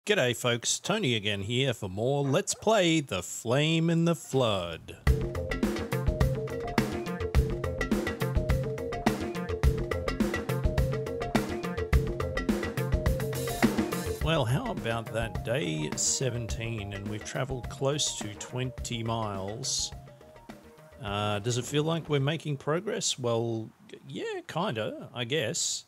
G'day folks, Tony again here for more Let's Play The Flame in the Flood. Well, how about that? Day 17 and we've travelled close to 20 miles. Does it feel like we're making progress? Well, yeah, kinda, I guess.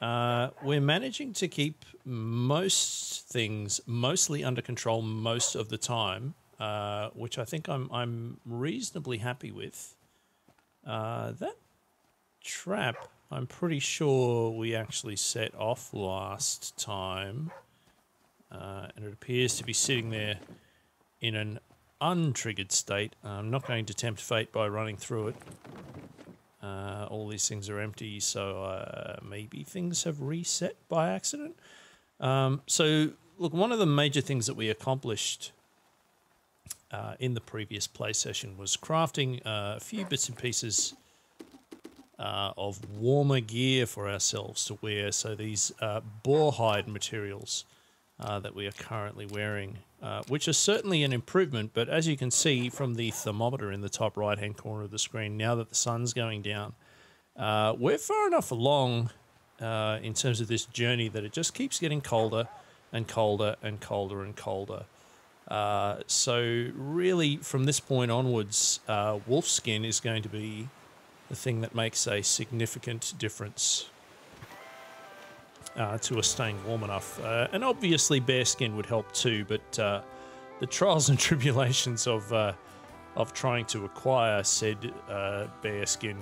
We're managing to keep most things mostly under control most of the time, which I think I'm reasonably happy with. That trap, I'm pretty sure we actually set off last time, and it appears to be sitting there in an untriggered state. I'm not going to tempt fate by running through it. All these things are empty, so maybe things have reset by accident. So, look, one of the major things that we accomplished in the previous play session was crafting a few bits and pieces of warmer gear for ourselves to wear. So these boar hide materials that we are currently wearing, which are certainly an improvement, but as you can see from the thermometer in the top right-hand corner of the screen, now that the sun's going down, we're far enough along in terms of this journey that it just keeps getting colder and colder and colder and colder. So really, from this point onwards, wolf skin is going to be the thing that makes a significant difference to us staying warm enough. And obviously bear skin would help too, but the trials and tribulations of trying to acquire said bear skin,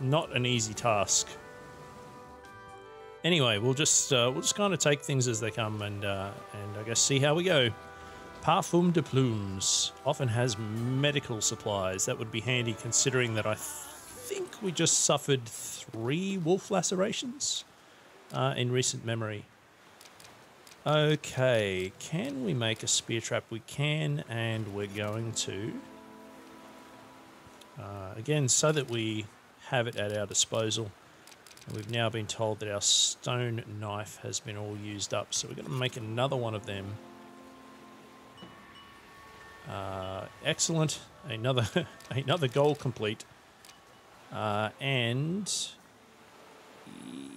not an easy task. Anyway, we'll just kind of take things as they come and I guess see how we go. Parfum de Plumes often has medical supplies. That would be handy considering that I think we just suffered 3 wolf lacerations in recent memory. Okay, can we make a spear trap? We can, and we're going to. Again, so that we have it at our disposal. And we've now been told that our stone knife has been all used up, so we're going to make another one of them. Excellent. Another goal complete. And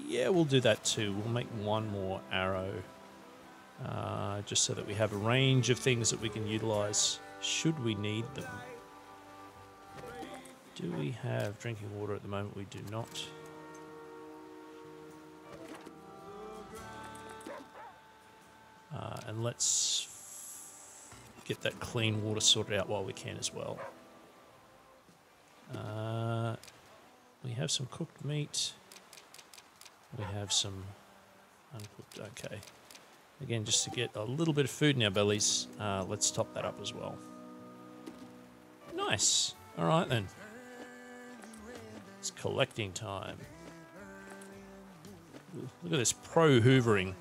yeah, we'll do that too. We'll make one more arrow, just so that we have a range of things that we can utilize should we need them. Do we have drinking water at the moment? We do not. And let's get that clean water sorted out while we can as well. We have some cooked meat. We have some uncooked. Okay. Again, just to get a little bit of food in our bellies, let's top that up as well. Nice. All right then. It's collecting time. Look at this pro hoovering.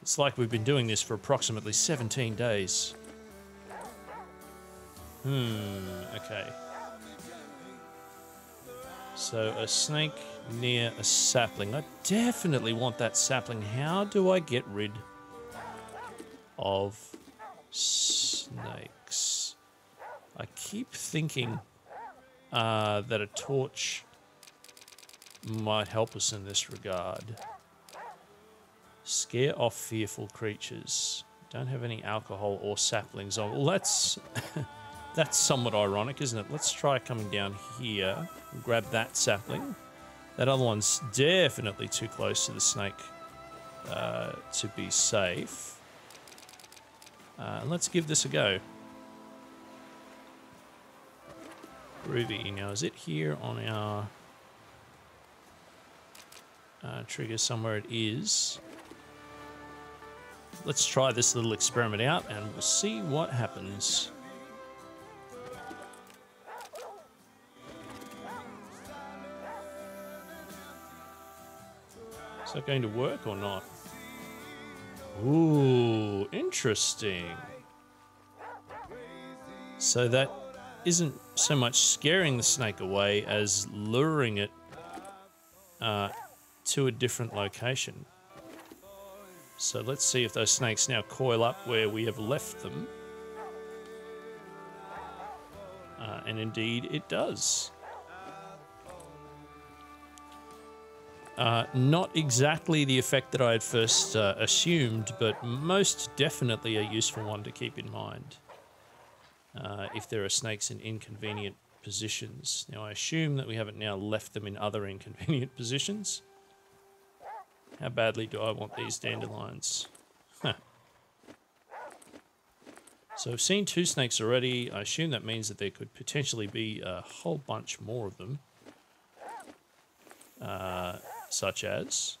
It's like we've been doing this for approximately 17 days. Okay. So a snake near a sapling. I definitely want that sapling. How do I get rid of snakes? I keep thinking that a torch might help us in this regard. Scare off fearful creatures. Don't have any alcohol or saplings on. Well, that's that's somewhat ironic, isn't it? Let's try coming down here. Grab that sapling. That other one's definitely too close to the snake to be safe. Let's give this a go. Groovy. Now, is it here on our trigger somewhere? It is. Let's try this little experiment out and we'll see what happens. Is that going to work or not? Ooh, interesting. So that isn't so much scaring the snake away as luring it to a different location. So let's see if those snakes now coil up where we have left them. And indeed it does. Not exactly the effect that I had first assumed, but most definitely a useful one to keep in mind if there are snakes in inconvenient positions. Now, I assume that we haven't now left them in other inconvenient positions. How badly do I want these dandelions? Huh. So I've seen 2 snakes already. I assume that means that there could potentially be a whole bunch more of them. Such as...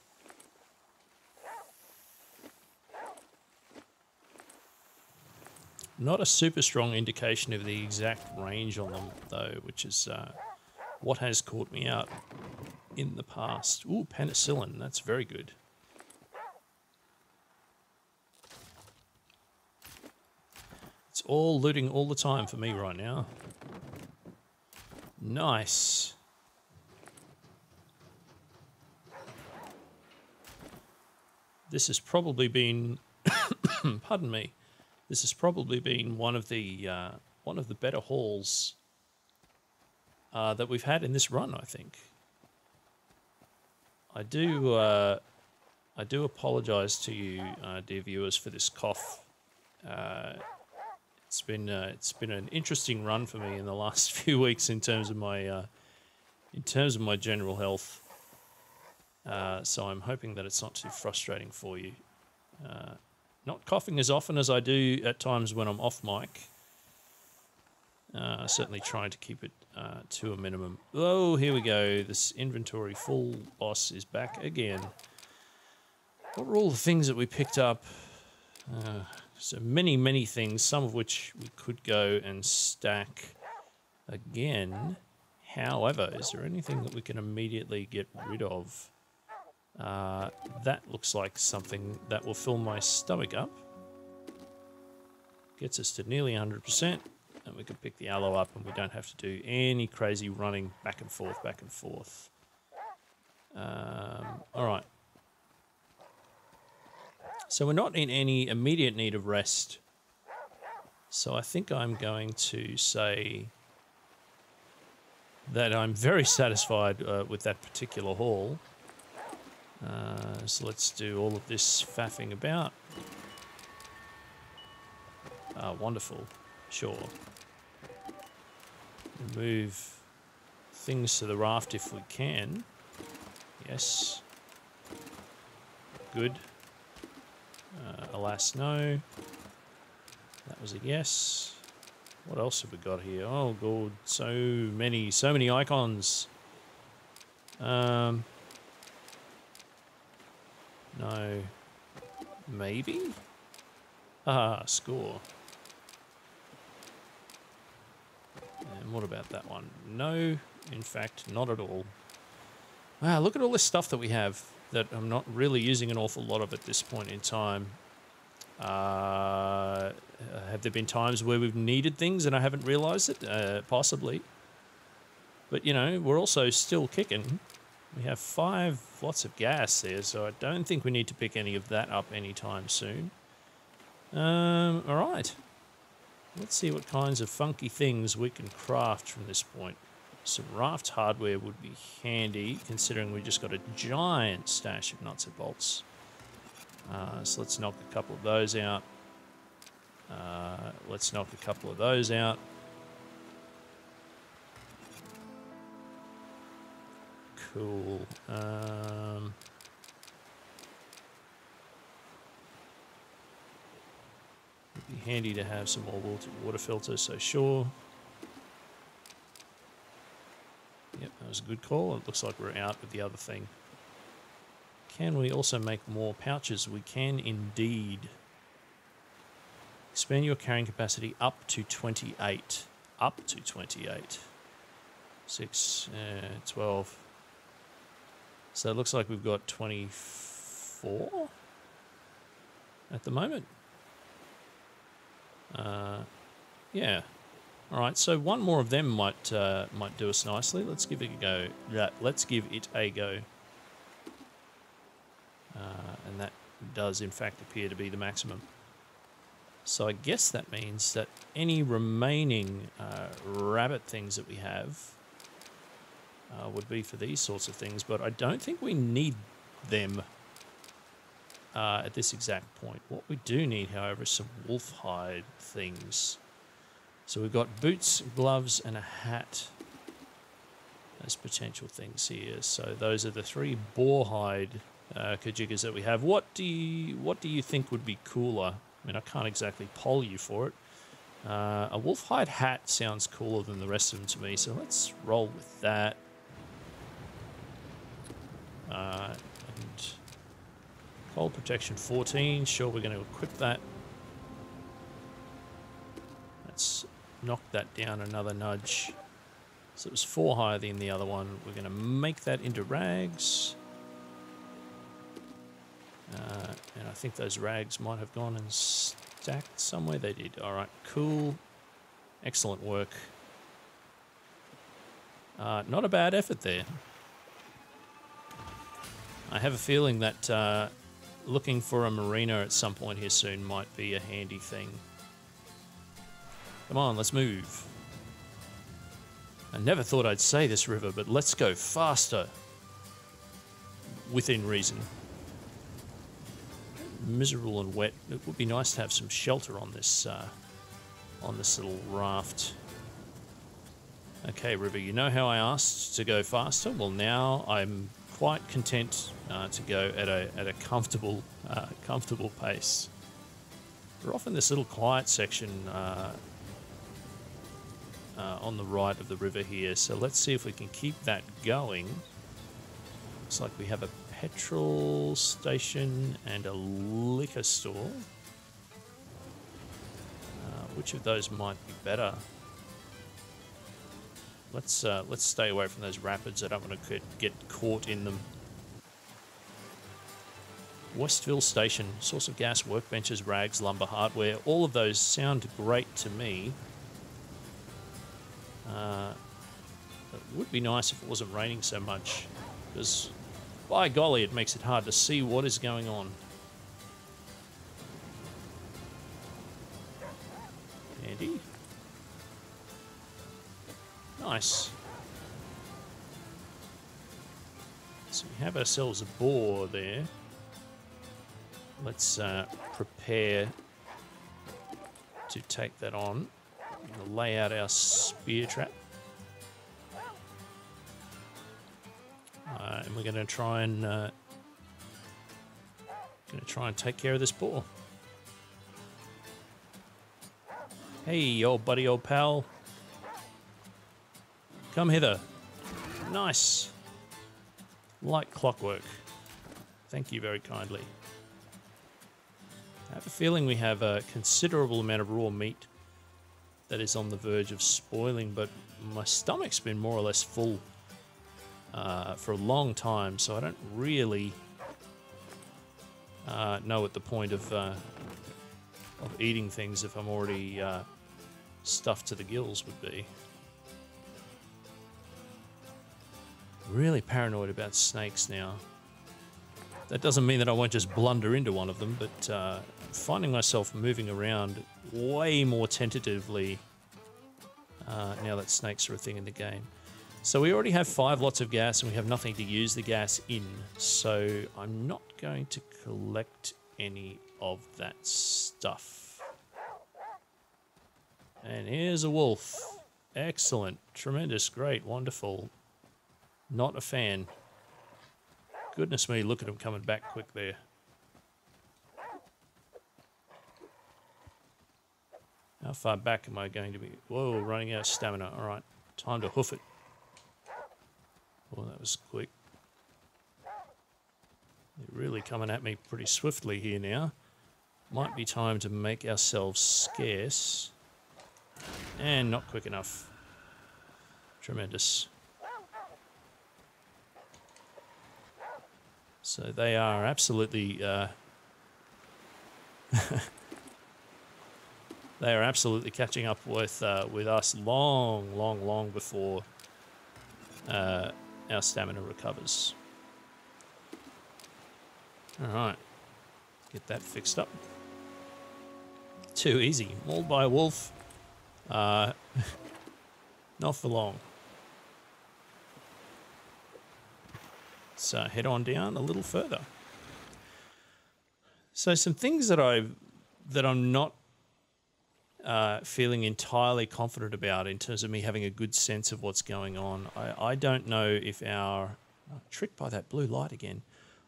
Not a super strong indication of the exact range on them, though, which is what has caught me out in the past. Ooh, penicillin, that's very good. It's all looting all the time for me right now. Nice. This has probably been, pardon me, this has probably been one of the better hauls that we've had in this run, I think. I do apologise to you, dear viewers, for this cough. It's been an interesting run for me in the last few weeks in terms of my general health. So I'm hoping that it's not too frustrating for you. Not coughing as often as I do at times when I'm off mic. Certainly trying to keep it to a minimum. Oh, here we go. This inventory full boss is back again. What were all the things that we picked up? So many, many things, some of which we could go and stack again. However, is there anything that we can immediately get rid of? That looks like something that will fill my stomach up. Gets us to nearly 100%, and we can pick the aloe up and we don't have to do any crazy running back and forth, back and forth. Alright. So we're not in any immediate need of rest. So I think I'm going to say that I'm very satisfied with that particular haul. So let's do all of this faffing about. Wonderful. Sure. Move things to the raft if we can. Yes. Good. Alas, no. That was a yes. What else have we got here? Oh, God. So many icons. No. Maybe? Ah, score. And what about that one? No, in fact, not at all. Wow, look at all this stuff that we have that I'm not really using an awful lot of at this point in time. Have there been times where we've needed things and I haven't realised it? Possibly. But, you know, we're also still kicking. We have 5 lots of gas there, so I don't think we need to pick any of that up anytime soon. Alright. Let's see what kinds of funky things we can craft from this point. Some raft hardware would be handy, considering we just got a giant stash of nuts and bolts. So let's knock a couple of those out. Let's knock a couple of those out. Cool. It'd be handy to have some more water filters, so sure. Yep, that was a good call. It looks like we're out with the other thing. Can we also make more pouches? We can indeed. Expand your carrying capacity up to 28. Up to 28. 6, 12. So it looks like we've got 24 at the moment. Yeah. All right. So one more of them might do us nicely. Let's give it a go. Let's give it a go. And that does in fact appear to be the maximum. So I guess that means that any remaining rabbit things that we have would be for these sorts of things, but I don't think we need them at this exact point. What we do need, however, is some wolf hide things. So we've got boots, gloves, and a hat as potential things here. So those are the 3 boar hide kajigas that we have. What do you think would be cooler? I mean, I can't exactly poll you for it. A wolf hide hat sounds cooler than the rest of them to me, so let's roll with that. And cold protection 14, sure, we're going to equip that. Let's knock that down another nudge. So it was 4 higher than the other one. We're going to make that into rags. And I think those rags might have gone and stacked somewhere. They did. All right, cool. Excellent work. Not a bad effort there. I have a feeling that looking for a marina at some point here soon might be a handy thing. Come on, let's move. I never thought I'd say this, River, but let's go faster. Within reason. Miserable and wet. It would be nice to have some shelter on this little raft. Okay, River, you know how I asked to go faster? Well, now I'm quite content to go at a comfortable pace. We're off in this little quiet section on the right of the river here, so let's see if we can keep that going. Looks like we have a petrol station and a liquor store. Which of those might be better? Let's stay away from those rapids. I don't want to get caught in them. Westville Station, source of gas, workbenches, rags, lumber, hardware. All of those sound great to me. It would be nice if it wasn't raining so much, because by golly, it makes it hard to see what is going on. Handy. Nice. So we have ourselves a boar there. Let's prepare to take that on. I'm going to lay out our spear trap. And we're going to try and take care of this boar. Hey, old buddy, old pal. Come hither. Nice. Like clockwork. Thank you very kindly. I have a feeling we have a considerable amount of raw meat that is on the verge of spoiling, but my stomach's been more or less full for a long time, so I don't really know what the point of eating things if I'm already stuffed to the gills would be. Really paranoid about snakes now. That doesn't mean that I won't just blunder into one of them, but finding myself moving around way more tentatively now that snakes are a thing in the game. So we already have 5 lots of gas and we have nothing to use the gas in, so I'm not going to collect any of that stuff. And here's a wolf. Excellent, tremendous, great, wonderful. Not a fan. Goodness me, look at him coming back quick there. How far back am I going to be? Whoa, running out of stamina. All right, time to hoof it. Oh, that was quick. They're really coming at me pretty swiftly here now. Might be time to make ourselves scarce. And not quick enough. Tremendous. So they are absolutely they are absolutely catching up with us long before our stamina recovers. All right. Get that fixed up. Too easy. Mauled by a wolf. Not for long. So head on down a little further. So some things that I'm not feeling entirely confident about in terms of me having a good sense of what's going on. I don't know if our... tricked by that blue light again.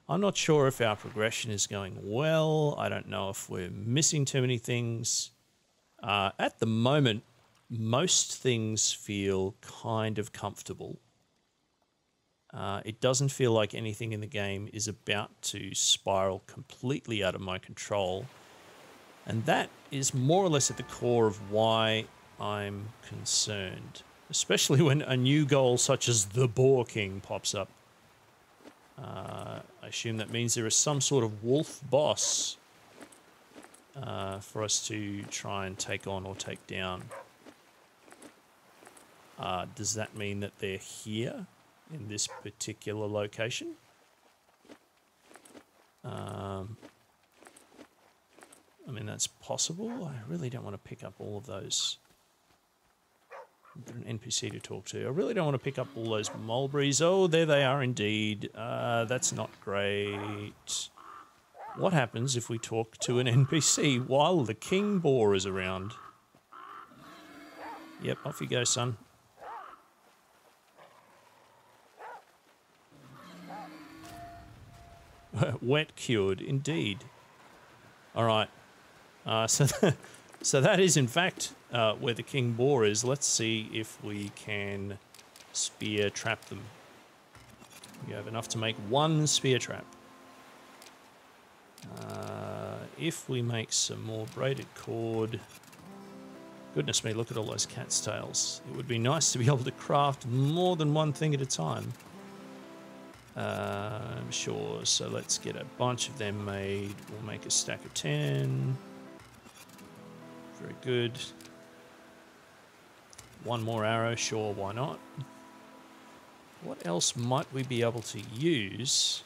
I'm not sure if our progression is going well. I don't know if we're missing too many things. At the moment, most things feel kind of comfortable. It doesn't feel like anything in the game is about to spiral completely out of my control. And that is more or less at the core of why I'm concerned, especially when a new goal such as the Boar King pops up. I assume that means there is some sort of wolf boss for us to try and take on or take down. Does that mean that they're here in this particular location? I mean, that's possible. I really don't want to pick up all of those. I've got an NPC to talk to. I really don't want to pick up all those mulberries. Oh, there they are indeed. That's not great. What happens if we talk to an NPC while the king boar is around? Yep, off you go, son. Wet cured, indeed. All right. So that is, in fact, where the king boar is. Let's see if we can spear trap them. We have enough to make one spear trap. If we make some more braided cord... Goodness me, look at all those cat's tails. It would be nice to be able to craft more than one thing at a time. Sure, so let's get a bunch of them made. We'll make a stack of 10. Very good. One more arrow, sure, why not? What else might we be able to use?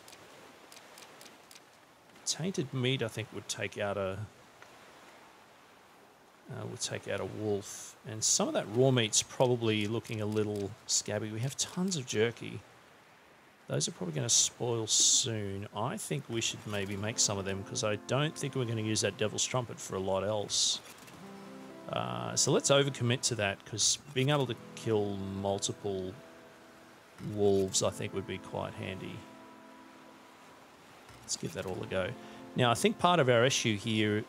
Tainted meat, I think, would take out a wolf, and some of that raw meat's probably looking a little scabby. We have tons of jerky. Those are probably going to spoil soon. I think we should maybe make some of them because I don't think we're going to use that devil's trumpet for a lot else. So let's overcommit to that because being able to kill multiple wolves I think would be quite handy. Let's give that all a go. Now I think part of our issue here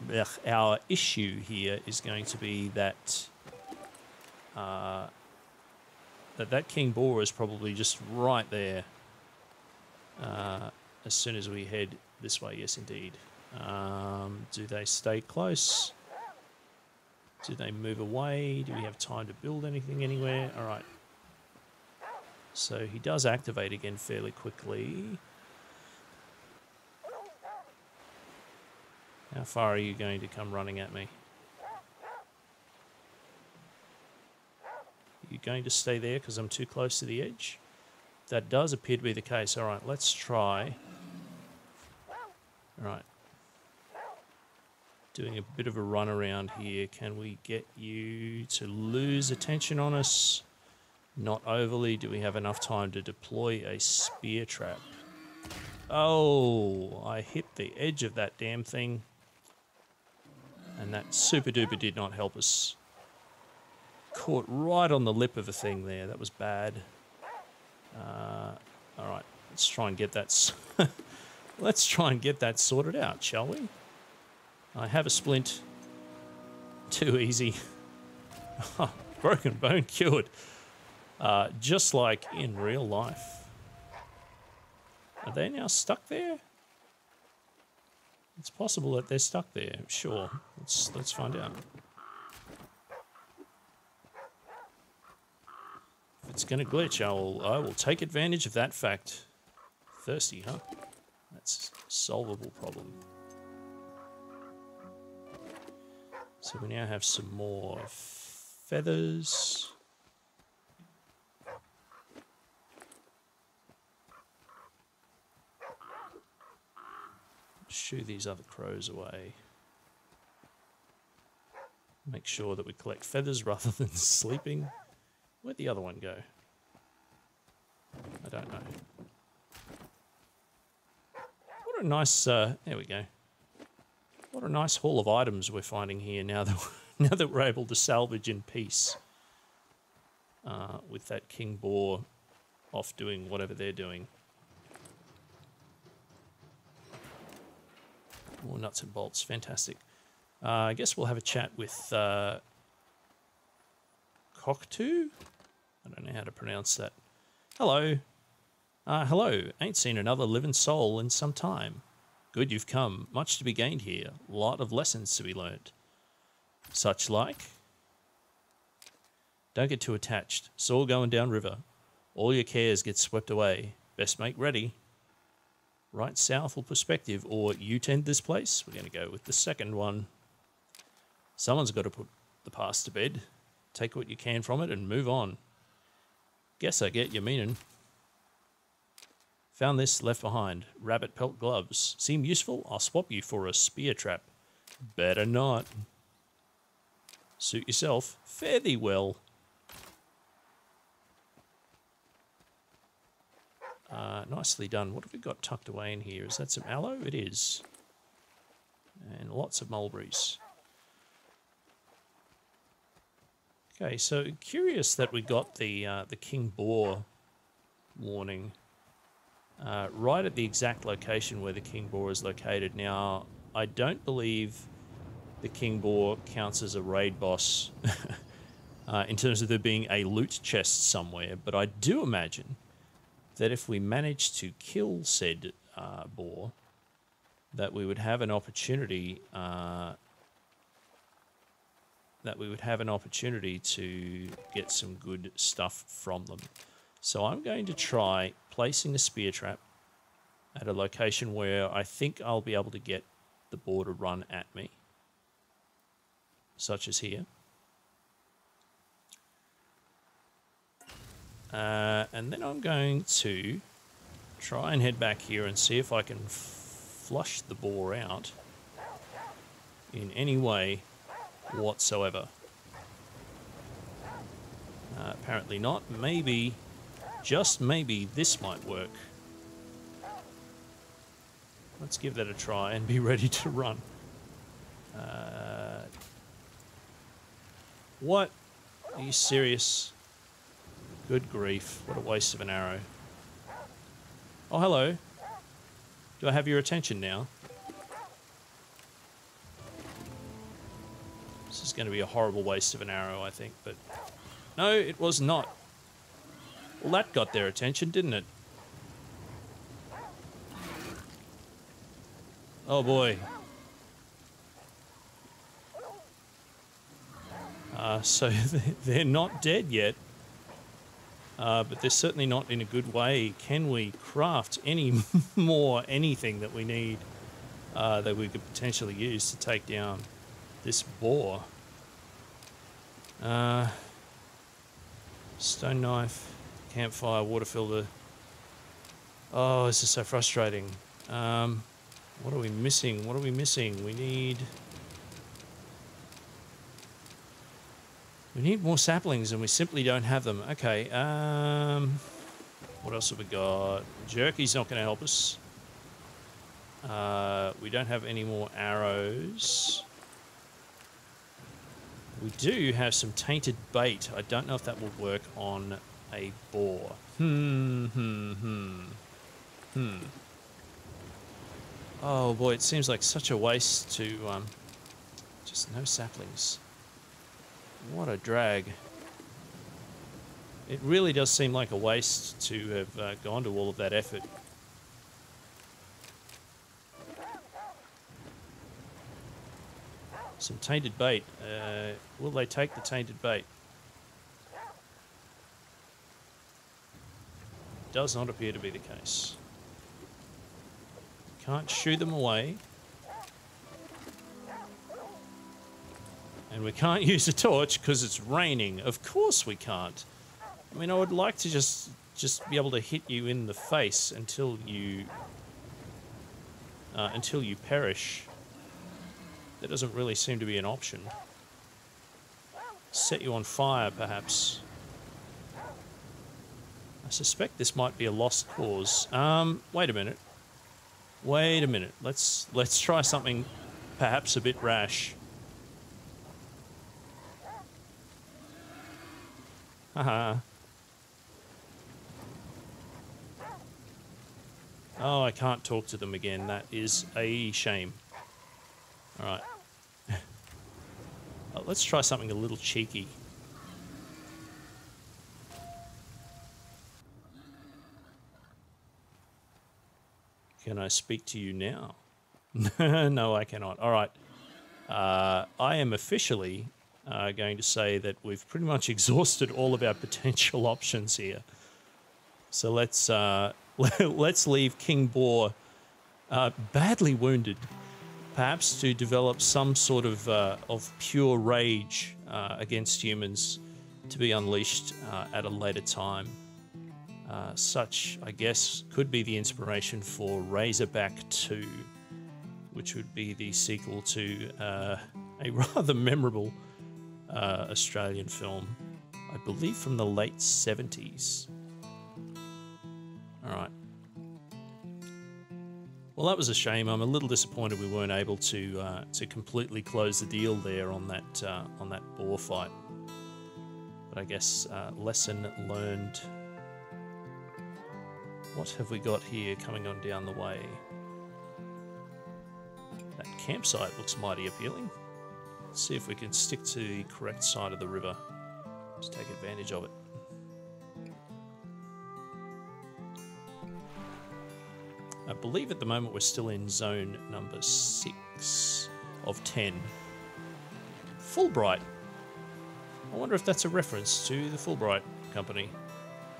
is going to be that that king boar is probably just right there. As soon as we head this way, yes indeed. Do they stay close? Do they move away? Do we have time to build anything anywhere? All right. So he does activate again fairly quickly. How far are you going to come running at me? Are you going to stay there because I'm too close to the edge? That does appear to be the case. All right, let's try. All right. Doing a bit of a run around here. Can we get you to lose attention on us? Not overly. Do we have enough time to deploy a spear trap? Oh, I hit the edge of that damn thing. And that super duper did not help us. Caught right on the lip of a thing there. That was bad. All right, let's try and get that. Let's try and get that sorted out, shall we? I have a splint. Too easy. Broken bone cured. Just like in real life. Are they now stuck there? It's possible that they're stuck there. Sure. Let's find out. If it's going to glitch, I will take advantage of that fact. Thirsty, huh? That's a solvable problem. So we now have some more feathers. shoo these other crows away. Make sure that we collect feathers rather than sleeping. Where'd the other one go? I don't know. What a nice, there we go. What a nice haul of items we're finding here now that we're able to salvage in peace. With that king boar off doing whatever they're doing. More nuts and bolts, fantastic. I guess we'll have a chat with Cockatoo? I don't know how to pronounce that. Hello. Hello. Ain't seen another living soul in some time. Good you've come. Much to be gained here. Lot of lessons to be learnt. Such like? Don't get too attached. It's all going down river. All your cares get swept away. Best make ready. Right south or perspective, or you tend this place? We're going to go with the second one. Someone's got to put the past to bed. Take what you can from it and move on. Guess I get your meaning. Found this left behind. Rabbit pelt gloves. Seem useful? I'll swap you for a spear trap. Better not. Suit yourself. Fare thee well. Nicely done. What have we got tucked away in here? Is that some aloe? It is. And lots of mulberries. Okay, so curious that we got the king boar warning right at the exact location where the king boar is located. Now, I don't believe the king boar counts as a raid boss in terms of there being a loot chest somewhere, but I do imagine that if we manage to kill said boar, that we would have an opportunity to get some good stuff from them. So I'm going to try placing a spear trap at a location where I think I'll be able to get the boar to run at me, such as here. And then I'm going to try and head back here and see if I can flush the boar out in any way whatsoever. Apparently not. Maybe, just maybe, this might work. Let's give that a try and be ready to run. What? Are you serious? Good grief. What a waste of an arrow. Oh, hello. Do I have your attention now? This is going to be a horrible waste of an arrow, I think, but... No, it was not. Well, that got their attention, didn't it? Oh, boy. So they're not dead yet. But they're certainly not in a good way. Can we craft any more anything that we need that we could potentially use to take down this boar? Stone knife, campfire, water filter. Oh, this is so frustrating. What are we missing? What are we missing? We need more saplings, and we simply don't have them. Okay, what else have we got? Jerky's not going to help us. We don't have any more arrows. We do have some tainted bait. I don't know if that will work on a boar. Oh boy, it seems like such a waste to... just no saplings. What a drag. It really does seem like a waste to have gone to all of that effort. Some tainted bait. Will they take the tainted bait? Does not appear to be the case. Can't shoo them away. And we can't use a torch because it's raining. Of course we can't. I mean, I would like to just be able to hit you in the face until you until you perish. That doesn't really seem to be an option. Set you on fire, perhaps. I suspect this might be a lost cause. Wait a minute. Wait a minute. Let's try something perhaps a bit rash. Haha. Oh, I can't talk to them again. That is a shame. Alright. Let's try something a little cheeky. Can I speak to you now? No, I cannot. Alright. I am officially going to say that we've pretty much exhausted all of our potential options here. So let's let's leave King Boar badly wounded, perhaps to develop some sort of pure rage against humans to be unleashed at a later time. Such, I guess, could be the inspiration for Razorback 2, which would be the sequel to a rather memorable Australian film, I believe from the late 70s. Alright. Well, that was a shame. I'm a little disappointed we weren't able to completely close the deal there on that boar fight. But I guess lesson learned. What have we got here coming on down the way? That campsite looks mighty appealing. Let's see if we can stick to the correct side of the river. Just take advantage of it. I believe at the moment we're still in zone number 6 of 10. Fulbright. I wonder if that's a reference to the Fulbright company.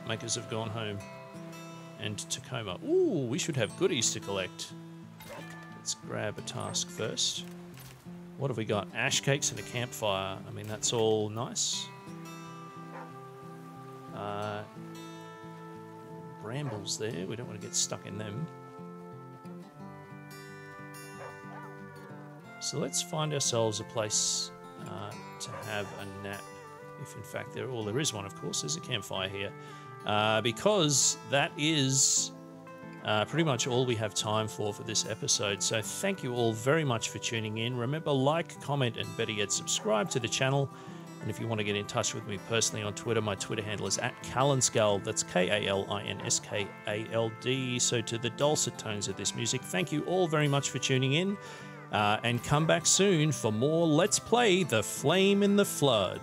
Makers have gone home. And Tacoma. Ooh, we should have goodies to collect. Let's grab a task first. What have we got? Ash cakes and a campfire. I mean, that's all nice. Brambles there. We don't want to get stuck in them. So let's find ourselves a place to have a nap. If in fact there is one, of course. There's a campfire here. Because that is pretty much all we have time for this episode. So thank you all very much for tuning in. Remember, like, comment, and better yet, subscribe to the channel. And if you want to get in touch with me personally on Twitter, my Twitter handle is @Kalinskald. That's KALINSKALD. So to the dulcet tones of this music, thank you all very much for tuning in. And come back soon for more Let's Play The Flame in the Flood.